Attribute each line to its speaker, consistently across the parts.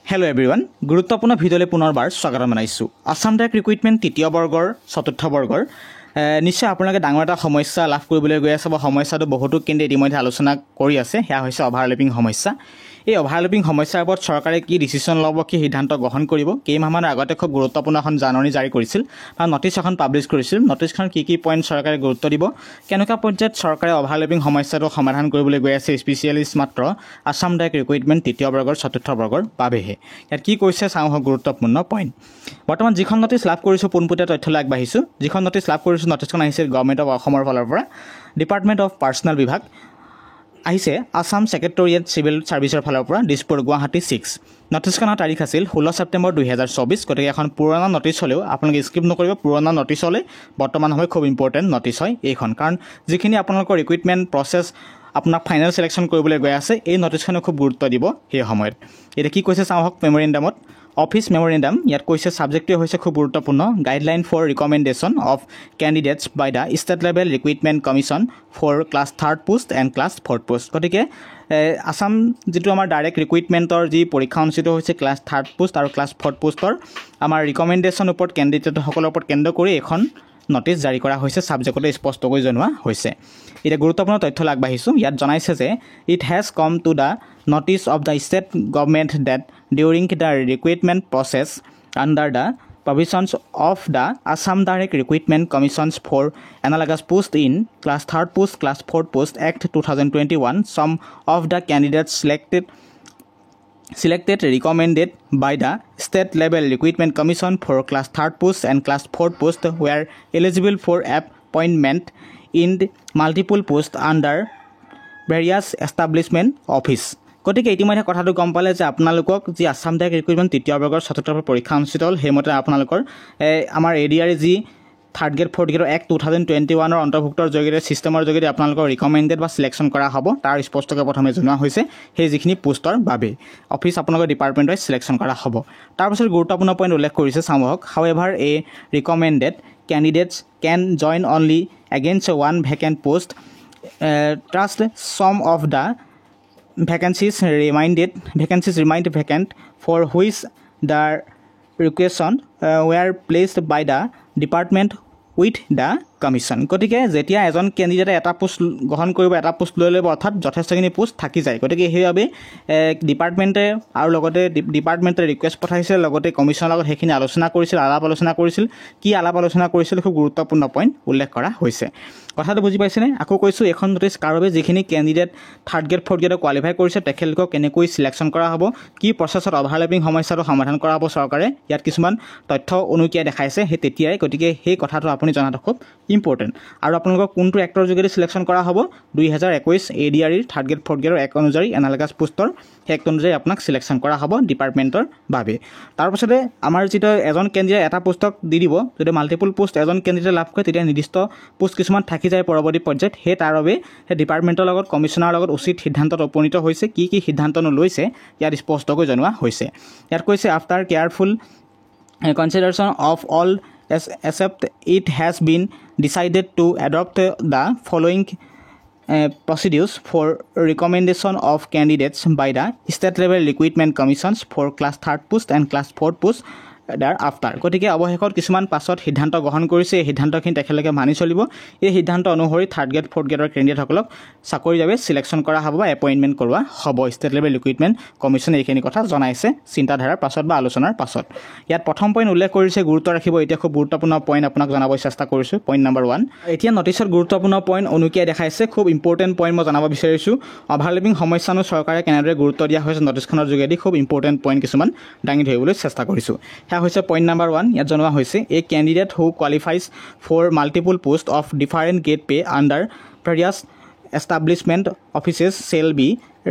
Speaker 1: Hello everyone, গুৰুত্বপূৰ্ণ ভিডিঅ'লৈ পুনৰবাৰ স্বাগত জনাইছোঁ। আসাম ডাইৰেক্ট ৰিক্ৰুইটমেণ্ট তৃতীয় বৰ্গৰ চতুৰ্থ বৰ্গৰ নিশ্চয় আপোনালোকে ডাঙৰ এটা সমস্যা লাভ কৰিবলৈ গৈ আছে বা সমস্যাটো বহুতো কেন্দ্ৰে ইতিমধ্যে আলোচনা কৰি আছে। সেয়া হৈছে অভাৰলেপিং সমস্যা। এই অভাৰলেপিং সমস্যাৰ ওপৰত চৰকাৰে কি ডিচিশ্যন ল'ব, কি সিদ্ধান্ত গ্ৰহণ কৰিব, কেইমাহমানৰ আগতে খুব গুৰুত্বপূৰ্ণ এখন জাননী জাৰি কৰিছিল বা নটিছ এখন পাব্লিছ কৰিছিল। নটিছখন কি পইণ্ট চৰকাৰে গুৰুত্ব দিব, কেনেকুৱা পৰ্যায়ত চৰকাৰে অভাৰলেপিং সমস্যাটো সমাধান কৰিবলৈ গৈ আছে স্পেচিয়েলিষ্ট মাত্ৰ আসাম ডাইৰেক্ট ৰিক্ৰুইটমেণ্ট তৃতীয় বৰ্গৰ চতুৰ্থ বৰ্গৰ বাবেহে। ইয়াত কি কৈছে চাওঁ হওক গুৰুত্বপূৰ্ণ পইণ্ট। বৰ্তমান যিখন নটিছ লাভ কৰিছোঁ পোনপটীয়া তথ্যলৈ আগবাঢ়িছোঁ। যিখন নটিছ লাভ কৰিছোঁ নটিছখন আহিছে গভৰ্ণমেণ্ট অফ অসমৰ ফালৰ পৰা, ডিপাৰ্টমেণ্ট অফ পাৰ্চনেল বিভাগ আহিছে আসাম ছেক্ৰেটেৰিয়েট চিভিল ছাৰ্ভিচৰ ফালৰ পৰা, দিছপুৰ গুৱাহাটী 6। নটিছখনৰ তাৰিখ আছিল 16 ছেপ্টেম্বৰ 2024। গতিকে এখন পুৰণা নটিছ হ'লেও আপোনালোকে স্কিপ নকৰিব। পুৰণা নটিছ হ'লে বৰ্তমান সময় খুব ইম্পৰ্টেণ্ট নটিছ হয় এইখন, কাৰণ যিখিনি আপোনালোকৰ ৰিক্ৰুইটমেণ্ট প্ৰচেছ আপোনাক ফাইনেল চিলেকশ্যন কৰিবলৈ গৈ আছে এই নটিছখনে খুব গুৰুত্ব দিব সেই সময়ত। এতিয়া কি কৈছে চাওঁ হওক মেমৰেণ্ডামত, অফিচ মেমৰেণ্ডাম। ইয়াত কৈছে ছাবজেক্টটোৱে হৈছে খুব গুৰুত্বপূৰ্ণ, guideline for recommendation of candidates by the state level recruitment commission for class 3rd post and class 4th post. গতিকে আসাম যিটো আমাৰ ডাইৰেক্ট ৰিক্ৰুইটমেণ্টৰ যি পৰীক্ষা অনুষ্ঠিত হৈছে ক্লাছ 3rd পোষ্ট আৰু ক্লাছ 4th পোষ্টৰ আমাৰ ৰিকমেণ্ডেশ্যন ওপৰত কেণ্ডিডেটসকলৰ ওপৰত কেন্দ্ৰ কৰি এখন নটিছ জাৰি কৰা হৈছে, ছাবজেক্টতে স্পষ্টকৈ জনোৱা হৈছে। এতিয়া গুৰুত্বপূৰ্ণ তথ্যলৈ আগবাঢ়িছোঁ। ইয়াত জনাইছে যে it has come to the notice of the state government that during the recruitment process under the provisions of the Assam Direct Recruitment Commissions for analogous post in class 3rd post, class 4th post Act 2021. Some of the candidates selected recommended by the state level recruitment commission for class 3rd post and class 4th post were eligible for appointment in multiple posts under various establishment office. গতিকে ইতিমধ্যে কথাটো গম পালে যে আপোনালোকক যি Assam direct recruitment তৃতীয় বৰ্গৰ চতুৰ্থ পৰীক্ষা অনুষ্ঠিত হ'ল, সেইমতে আপোনালোকৰ আমাৰ এডিআৰ যি 3rd গ্ৰেড 4th গ্ৰেডৰ Act 2021 অন্তৰ্ভুক্তৰ যোগেৰে ছিষ্টেমৰ যোগেদি আপোনালোকৰ ৰিকমেণ্ডেড বা চিলেকশ্যন কৰা হ'ব। তাৰ স্পষ্টকৈ প্ৰথমে জনোৱা হৈছে সেই যিখিনি পোষ্টৰ বাবে অফিচ আপোনালোকৰ ডিপাৰ্টমেণ্ট ৱাইজ চিলেকশ্যন কৰা হ'ব। তাৰপাছত গুৰুত্বপূৰ্ণ পইণ্ট উল্লেখ কৰিছে চাওঁ হওক, however a recommended candidates can join only against one vacant post trust some of the vacancies remained vacant for which the requisitions were placed by the department with the commission. গতিকে যেতিয়া এজন কেণ্ডিডেটে এটা post গ্ৰহণ কৰিব, এটা post লৈ ল'ব, অৰ্থাৎ যথেষ্টখিনি পোষ্ট থাকি যায়। গতিকে সেইবাবে ডিপাৰ্টমেণ্টে আৰু লগতে ডিপাৰ্টমেণ্টে ৰিকুৱেষ্ট পঠাইছে, লগতে কমিশ্যনৰ লগত সেইখিনি আলোচনা কৰিছিল, আলাপ আলোচনা কৰিছিল। কি আলাপ আলোচনা কৰিছিল খুব গুৰুত্বপূৰ্ণ পইণ্ট উল্লেখ কৰা হৈছে। কথাটো বুজি পাইছেনে? আকৌ কৈছোঁ, এখন নটিছ কাৰ বাবে, যিখিনি candidate 3rd grade 4th গ্ৰেডত qualify কৰিছে তেখেতলোকক কেনেকৈ চিলেকশ্যন কৰা হ'ব, কি প্ৰচেছত অভাৰলেপিং সমস্যাটো সমাধান কৰা হ'ব চৰকাৰে, ইয়াত কিছুমান তথ্য অনুকিয়াই দেখাইছে সেই তেতিয়াই। গতিকে সেই কথাটো আপুনি জনাটো খুব ইম্পৰ্টেণ্ট। আৰু আপোনালোকক কোনটো এক্টৰ যোগেদি চিলেকশ্যন কৰা হ'ব, 2021 ADRE 3rd গ্ৰেড 4th গ্ৰেডৰ এক অনুযায়ী এনালাগাছ পোষ্টৰ সেই এক্ট অনুযায়ী আপোনাক চিলেকশ্যন কৰা হ'ব ডিপাৰ্টমেণ্টৰ বাবে। তাৰপাছতে আমাৰ যিটো এজন কেণ্ডিডেট এটা পোষ্টক দি দিব, যদি মাল্টিপুল পোষ্ট এজন কেণ্ডিডেটে লাভ কৰে তেতিয়া নিৰ্দিষ্ট পোষ্ট কিছুমান থাকি যায় পৰৱৰ্তী পৰ্যায়ত। সেই তাৰ বাবে সেই ডিপাৰ্টমেণ্টৰ লগত কমিশ্যনাৰৰ লগত উচিত সিদ্ধান্তত উপনীত হৈছে। কি সিদ্ধান্ত লৈছে ইয়াত স্পষ্টকৈ জনোৱা হৈছে। ইয়াত কৈছে after careful consideration of all except it has been decided to adopt the following procedures for recommendation of candidates by the state level recruitment commissions for class 3rd post and class 4th post thereafter. গতিকে অৱশেষত কিছুমান পাছত সিদ্ধান্ত গ্ৰহণ কৰিছে। এই সিদ্ধান্তখিনি তেখেতলোকে মানি চলিব। এই সিদ্ধান্ত অনুসৰি 3rd গ্ৰেড 4th গ্ৰেডৰ কেণ্ডিডেটসকলক চাকৰিৰ বাবে চিলেকশ্যন কৰা হ'ব বা এপইণ্টমেণ্ট কৰোৱা হ'ব। ষ্টেট লেভেল ৰিক্ৰুইটমেণ্ট কমিশ্যনে এইখিনি কথা জনাইছে চিন্তাধাৰাৰ পাছত বা আলোচনাৰ পাছত। ইয়াত প্ৰথম পইণ্ট উল্লেখ কৰিছে, গুৰুত্ব ৰাখিব। এতিয়া খুব গুৰুত্বপূৰ্ণ পইণ্ট আপোনাক জনাব চেষ্টা কৰিছোঁ। পইণ্ট নম্বৰ 1, এতিয়া নটিছত গুৰুত্বপূৰ্ণ পইণ্ট অনুকিয়াই দেখাইছে। খুব ইম্পৰ্টেণ্ট পইণ্ট মই জনাব বিচাৰিছোঁ। অভাৰলেপিং সমস্যানো চৰকাৰে কেনেদৰে গুৰুত্ব দিয়া হৈছে নটিছখনৰ যোগেদি খুব ইম্পৰ্টেণ্ট পইণ্ট কিছুমান দাঙি ধৰিবলৈ চেষ্টা কৰিছোঁ। সেয়া হৈছে পইণ্ট নম্বৰ 1। ইয়াত জনোৱা হৈছে, a candidate who qualifies for multiple post of different grade pay under various establishment offices shall be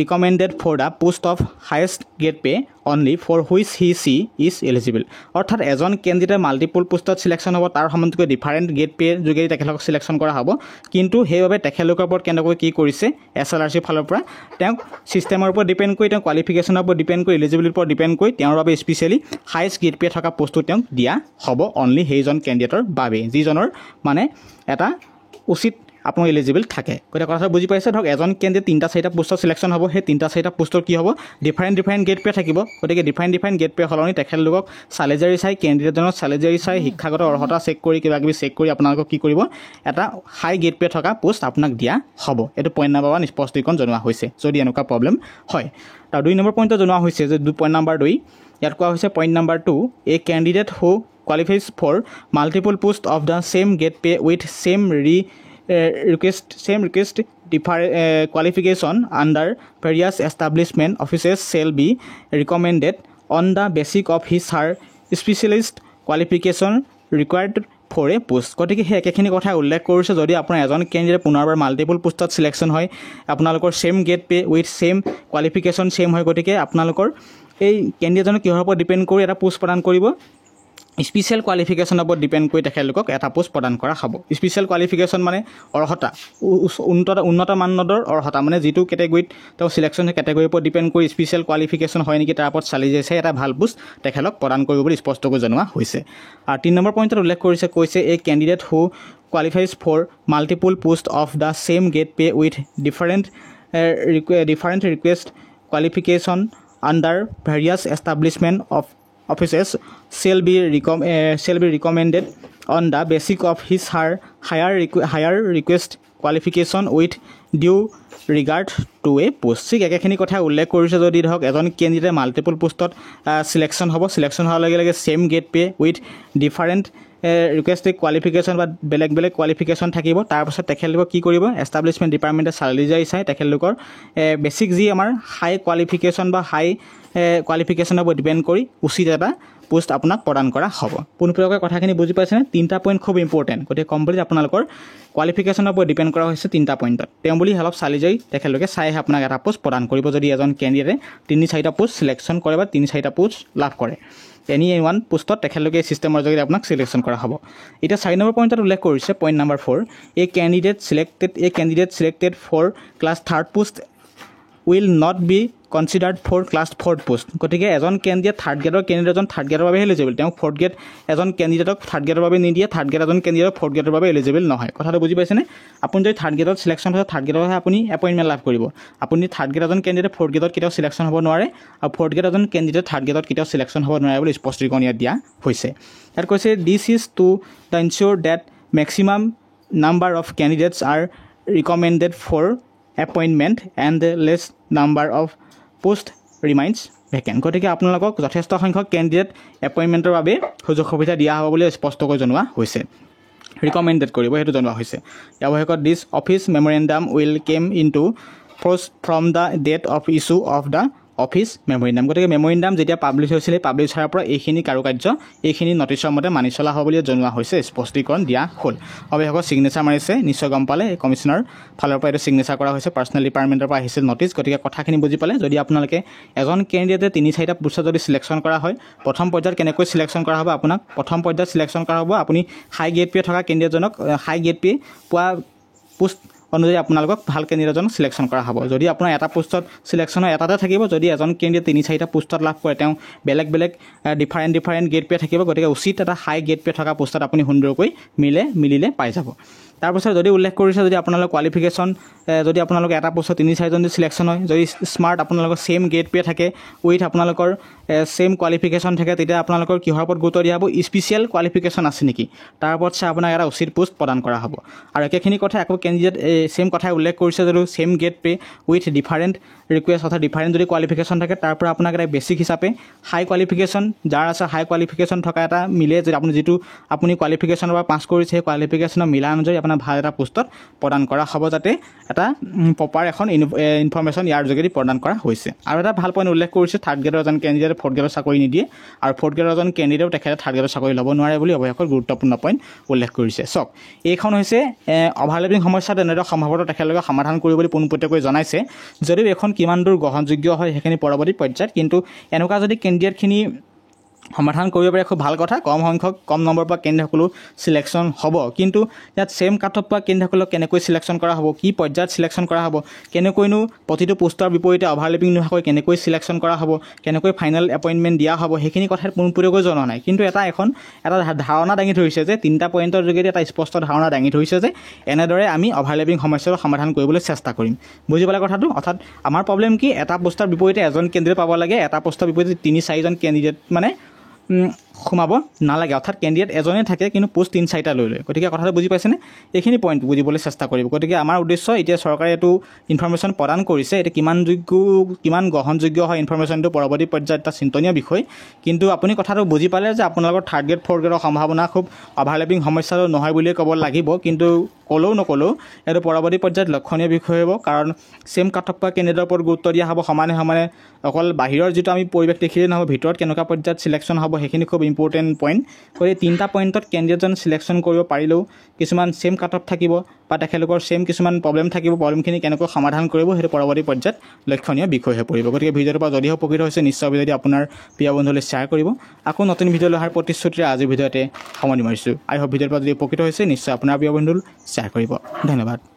Speaker 1: recommended for the post of highest grade pay only for which he/she is eligible. অৰ্থাৎ এজন candidate multiple পোষ্টত selection হ'ব, তাৰ সমান্তৰালকৈ different grade pay যোগেদি তেখেতলোকক selection কৰা হ'ব। কিন্তু সেইবাবে তেখেতলোকৰ ওপৰত কেনেকৈ কি কৰিছে SLRC ফালৰ পৰা তেওঁক ছিষ্টেমৰ ওপৰত ডিপেণ্ড কৰি, তেওঁ কোৱালিফিকেশ্যনৰ ওপৰত ডিপেণ্ড কৰি, এলিজিবিলিটিৰ ওপৰত ডিপেণ্ড কৰি তেওঁৰ বাবে স্পেচিয়েলি হাইষ্ট গ্ৰেড পে থকা পোষ্টটো তেওঁক দিয়া হ'ব অনলি সেইজন কেণ্ডিডেটৰ বাবে, যিজনৰ মানে এটা উচিত আপোনাৰ এলিজিবল থাকে গতিকে কথা বুজি পাইছে ধৰক এজন কেণ্ডিডেট তিনিটা চাৰিটা পোষ্টত সিলেকশ্যন হ'ব সেই তিনিটা চাৰিটা পোষ্টৰ কি হ'ব ডিফাৰেণ্ট গেট পে থাকিব গতিকে ডিফাৰেণ্ট গেট পে সলনি তেখেতলোকক চেলেৰি চাই কেণ্ডিডেটজনৰ চেলেৰি চাই শিক্ষাগত অৰ্হতা চেক কৰি কিবাকিবি চেক কৰি আপোনালোকক কি কৰিব এটা হাই গেট পে থকা পোষ্ট আপোনাক দিয়া হ'ব এইটো পইণ্ট নম্বৰ 1 স্পষ্টীকৰণ জনোৱা হৈছে যদি এনেকুৱা প্ৰব্লেম হয় তাৰ 2 নম্বৰ পইণ্টত জনোৱা হৈছে যে পইণ্ট নম্বৰ 2 ইয়াত কোৱা হৈছে point number 2 A candidate who qualifies for multiple posts of the same gate pay with same request qualification under various establishment offices shall be recommended on the basis of his her specialist qualification required for a post গতিকে সেই একেখিনি কথা উল্লেখ কৰিছে যদি আপোনাৰ এজন candidate পুনৰবাৰ মাল্টিপল পোষ্টত সিলেকশ্যন হয় আপোনালোকৰ same grade pay with same qualification same হয় গতিকে আপোনালোকৰ এই কেণ্ডিডেটজনক কিহৰ ওপৰত ডিপেণ্ড কৰি এটা পোষ্ট প্ৰদান কৰিব স্পেচিয়েল কোৱালিফিকেশ্যনৰ ওপৰত ডিপেণ্ড কৰি তেখেতলোকক এটা পোষ্ট প্ৰদান কৰা হ'ব স্পেচিয়েল কোৱালিফিকেশ্যন মানে অৰ্হতা উন্নত মানদণ্ডৰ অৰ্হতা মানে যিটো কেটেগৰীত তেওঁ সিলেকশ্যন হয় কেটেগৰীৰ ওপৰত ডিপেণ্ড কৰি স্পেচিয়েল কোৱালিফিকেশ্যন হয় নেকি তাৰ ওপৰত চালি যাইছে এটা ভাল পোষ্ট তেখেতক প্ৰদান কৰিব বুলি স্পষ্টকৈ জনোৱা হৈছে আৰু 3 নম্বৰ পইণ্টত উল্লেখ কৈছে এই candidate who qualifies for multiple posts of the same gate pay with different request qualification under various establishment of offices shall be recommended on the basis of his her higher request qualification with due regard to a post ঠিক একেখিনি কথা উল্লেখ কৰিছে যদি ধৰক এজন candidate multiple পোষ্টত সিলেকশ্যন হ'ব সিলেকশ্যন হোৱাৰ লগে লগে same grade pay with different requested qualification বা বেলেগ কোৱালিফিকেশ্যন থাকিব তাৰপিছত তেখেতলোকক কি কৰিব এষ্টাব্লিছমেণ্ট ডিপাৰ্টমেণ্টে চেলেৰি চাই তেখেতলোকৰ বেছিক যি আমাৰ হাই কোৱালিফিকেশ্যন বা হাই কোৱালিফিকেশ্যনৰ ওপৰত ডিপেণ্ড কৰি উচিত এটা পোষ্ট আপোনাক প্ৰদান কৰা হ'ব পোনপটীয়াকৈ কথাখিনি বুজি পাইছেনে 3টা পইণ্ট খুব ইম্পৰ্টেণ্ট গতিকে কমপ্লিট আপোনালোকৰ কোৱালিফিকেশ্যনৰ ওপৰত ডিপেণ্ড কৰা হৈছে 3টা পইণ্টত তেওঁ বুলি অলপ চালি যাই তেখেতলোকে চাইহে আপোনাক এটা পোষ্ট প্ৰদান কৰিব যদি এজন কেণ্ডিডেটে 3-4টা পোষ্ট সিলেকশ্যন কৰে বা 3-4টা পোষ্ট লাভ কৰে এনি ওৱান পোষ্টত তেখেতলোকে চিষ্টেমৰ যোগেদি আপোনাক সিলেকশ্যন কৰা হ'ব এতিয়া 4 নম্বৰ পইণ্টত উল্লেখ কৰিছে point number 4 a candidate selected for class 3rd post will not be considered for class 4th post গতিকে এজন কেণ্ডিডেট 3rd গ্ৰেডৰ কেণ্ডিডেটজন 3rd গ্ৰেডৰ বাবে এলিজিবল তেওঁ 4th গ্ৰেড এজন কেণ্ডিডেটক 3rd গ্ৰেডৰ বাবে নিদিয়ে 3rd গ্ৰেড এজন কেণ্ডিডেটক 4th গ্ৰেডৰ বাবে এলিজিবল নহয় কথাটো বুজি পাইছেনে আপুনি যদি 3rd গ্ৰেডত সিলেকশ্যন হয় 3rd গ্ৰেডৰ আপুনি এপইণ্টমেণ্ট লাভ কৰিব আপুনি 3rd গ্ৰেড এজন কেণ্ডিডেট 4th গ্ৰেডত কেতিয়াও সিলেকশ্যন হ'ব নোৱাৰে আৰু 4th গ্ৰেড এজন কেণ্ডিডেট 3rd গ্ৰেডত কেতিয়াও সিলেকশ্যন হ'ব নোৱাৰে বুলি স্পষ্টীকৰণ ইয়াত দিয়া হৈছে ইয়াত কৈছে this is to the ensure that maximum number of candidates are recommended for appointment and the less number of post remains vacant গতিকে আপোনালোকক যথেষ্ট সংখ্যক কেণ্ডিডেট এপইণ্টমেণ্টৰ বাবে সুযোগ সুবিধা দিয়া হ'ব বুলি স্পষ্টকৈ জনোৱা হৈছে ৰিকমেণ্ডেড কৰিব সেইটো জনোৱা হৈছে ইয়াৰ অৱশেষত this office memorandum will come into force from the date of issue of the office memorandum গতিকে মেমৰেণ্ডাম যেতিয়া পাব্লিছ হৈছিলে পাব্লিছ হোৱাৰ পৰা এইখিনি কাৰুকাৰ্য এইখিনি নটিছৰ মতে মানি চলা হ'ব বুলি জনোৱা হৈছে স্পষ্টীকৰণ দিয়া হ'ল অৱশেষত ছিগনেচাৰ মাৰিছে নিশ্চয় গম পালে কমিশ্যনাৰ ফালৰ পৰা এইটো ছিগনেচাৰ কৰা হৈছে পাৰ্চনেল ডিপাৰ্টমেণ্টৰ পৰা আহিছিল নটিছ গতিকে কথাখিনি বুজি পালে যদি আপোনালোকে এজন কেণ্ডিডেটে 3-4টা পোষ্টত যদি সিলেকশ্যন কৰা হয় প্ৰথম পৰ্যায়ত কেনেকৈ সিলেকশ্যন কৰা হ'ব আপোনাক প্ৰথম পৰ্যায়ত সিলেকশ্যন কৰা হ'ব আপুনি হাই গেট পে থকা কেণ্ডিডেটজনক হাই গেট পে পোৱা পোষ্ট অনুযায়ী আপোনালোকক ভাল কেণ্ডিডেটজনক সিলেকশ্যন কৰা হ'ব যদি আপোনাৰ এটা পোষ্টত সিলেকশ্যন হয় এটাতে থাকিব যদি এজন কেণ্ডিডেট 3-4টা পোষ্টত লাভ কৰে তেওঁ বেলেগ ডিফাৰেণ্ট গেট পে থাকিব গতিকে উচিত এটা হাই গেট পে থকা পোষ্টত আপুনি সুন্দৰকৈ মিলিলে পাই যাব তাৰপিছত যদি উল্লেখ কৰিছে যদি আপোনালোকৰ কোৱালিফিকেশ্যন যদি আপোনালোকৰ এটা পোষ্টত 3-4জন যদি সিলেকশ্যন হয় যদি স্মাৰ্ট আপোনালোকৰ সেম গেট পে থাকে উইথ আপোনালোকৰ সেম কোৱালিফিকেশ্যন থাকে তেতিয়া আপোনালোকৰ কিহৰ ওপৰত গুৰুত্ব দিয়া হ'ব স্পেচিয়েল কোৱালিফিকেশ্যন আছে নেকি তাৰ ওপৰত চাই আপোনাক এটা উচিত পোষ্ট প্ৰদান কৰা হ'ব আৰু একেখিনি কথা আকৌ কেণ্ডিডেট সেম কথাই উল্লেখ কৰিছে যদি same grade pay with different request অৰ্থাৎ ডিফাৰেণ্ট যদি কোৱালিফিকেশ্যন থাকে তাৰ পৰা আপোনাক এটা বেছিক হিচাপে হাই কোৱালিফিকেশ্যন যাৰ আছে হাই কোৱালিফিকেশ্যন থকা এটা মিলে যদি আপুনি যিটো আপুনি কোৱালিফিকেশ্যনৰ পৰা পাছ কৰিছে সেই কোৱালিফিকেশ্যনৰ মিলা অনুযায়ী আপোনাৰ ভাল এটা পোষ্টত প্ৰদান কৰা হ'ব যাতে এটা প্ৰপাৰ এখন ইনফৰমেশ্যন ইয়াৰ যোগেদি প্ৰদান কৰা হৈছে আৰু এটা ভাল পইণ্ট উল্লেখ কৰিছে 3rd গ্ৰেডৰ এজন কেণ্ডিডেট 4th গ্ৰেডৰ চাকৰি নিদিয়ে আৰু 4th গ্ৰেডৰ এজন কেণ্ডিডেটও তেখেতে 3rd গ্ৰেডৰ চাকৰি ল'ব নোৱাৰে বুলি অৱশেষত গুৰুত্বপূৰ্ণ পইণ্ট উল্লেখ কৰিছে চাওক এইখন হৈছে অভাৰলেপিং সমস্যা তেনেদৰে সম্ভৱতঃ তেখেতলোকে সমাধান কৰিব বুলি পোনপটীয়াকৈ জনাইছে যদিও এইখন কিমান দূৰ গ্ৰহণযোগ্য হয় সেইখিনি পৰৱৰ্তী পৰ্যায়ত কিন্তু এনেকুৱা যদি কেণ্ডিডেটখিনি সমাধান কৰিব পাৰে খুব ভাল কথা কম সংখ্যক কম নম্বৰ পৰা কেন্দ্ৰসকলো সিলেকশ্যন হ'ব কিন্তু ইয়াত সেম কাট অফ পৰা কেন্দ্ৰসকলক কেনেকৈ সিলেকশ্যন কৰা হ'ব কি পৰ্যায়ত সিলেকশ্যন কৰা হ'ব কেনেকৈনো প্ৰতিটো পোষ্টৰ বিপৰীতে অভাৰলেপিং নোহোৱাকৈ কেনেকৈ সিলেকশ্যন কৰা হ'ব কেনেকৈ ফাইনেল এপইণ্টমেণ্ট দিয়া হ'ব সেইখিনি কথাত পোনপটীয়াকৈ জনা নাই কিন্তু এটা ধাৰণা দাঙি ধৰিছে যে 3টা পইণ্টৰ যোগেদি এটা স্পষ্ট ধাৰণা দাঙি ধৰিছে যে এনেদৰে আমি অভাৰলেপিং সমস্যাটো সমাধান কৰিবলৈ চেষ্টা কৰিম বুজি পালে কথাটো অৰ্থাৎ আমাৰ প্ৰব্লেম কি এটা পোষ্টৰ বিপৰীতে এজন কেণ্ডিডেট পাব লাগে এটা পোষ্টৰ বিপৰীতে 3-4জন কেণ্ডিডেট মানে সোমাব নালাগে অৰ্থাৎ কেণ্ডিডেট এজনে থাকে কিন্তু পোষ্ট 3-4টা লৈ লয় গতিকে কথাটো বুজি পাইছেনে এইখিনি পইণ্ট বুজিবলৈ চেষ্টা কৰিব গতিকে আমাৰ উদ্দেশ্য এতিয়া চৰকাৰে এইটো ইনফৰমেশ্যন প্ৰদান কৰিছে এতিয়া কিমান গ্ৰহণযোগ্য হয় ইনফৰমেশ্যনটো পৰৱৰ্তী পৰ্যায়ত এটা চিন্তনীয় বিষয় কিন্তু আপুনি কথাটো বুজি পালে যে আপোনালোকৰ 3rd গ্ৰেড 4th গ্ৰেডৰ সম্ভাৱনা খুব অভাৰলেপিং সমস্যাটো নহয় বুলিয়ে ক'ব লাগিব কিন্তু ক'লেও নক'লেও এইটো পৰৱৰ্তী পৰ্যায়ত লক্ষণীয় বিষয় হ'ব কাৰণ সেম কাট অফ পৰা কেণ্ডিডেটৰ ওপৰত গুৰুত্ব দিয়া হ'ব সমানে অকল বাহিৰৰ যিটো আমি পৰিৱেশ দেখিলেই নহ'ব ভিতৰত কেনেকুৱা পৰ্যায়ত সিলেকশ্যন হ'ব সেইখিনি খুব ইম্পৰ্টেণ্ট পইণ্ট গতিকে 3টা পইণ্টত কেণ্ডিডেটজন সিলেকশ্যন কৰিব পাৰিলেও কিছুমান সেম কাট অফ থাকিব বা তেখেতলোকৰ সেম কিছুমান প্ৰব্লেম থাকিব প্ৰব্লেমখিনি কেনেকৈ সমাধান কৰিব সেইটো পৰৱৰ্তী পৰ্যায়ত লক্ষণীয় বিষয় হৈ পৰিব গতিকে ভিডিঅ'টোৰ পৰা যদিহে উপকৃত হৈছে নিশ্চয় যদি আপোনাৰ প্ৰিয় বন্ধুলৈ শ্বেয়াৰ কৰিব আকৌ নতুন ভিডিঅ'লৈ অহাৰ প্ৰতিশ্ৰুতিৰে আজিৰ ভিডিঅ'তে সামৰণি মাৰিছোঁ আই হোপ ভিডিঅ'ৰ পৰা যদি উপকৃত হৈছে নিশ্চয় আপোনাৰ প্ৰিয় বন্ধুলৈ শ্বেয়াৰ কৰিব ধন্যবাদ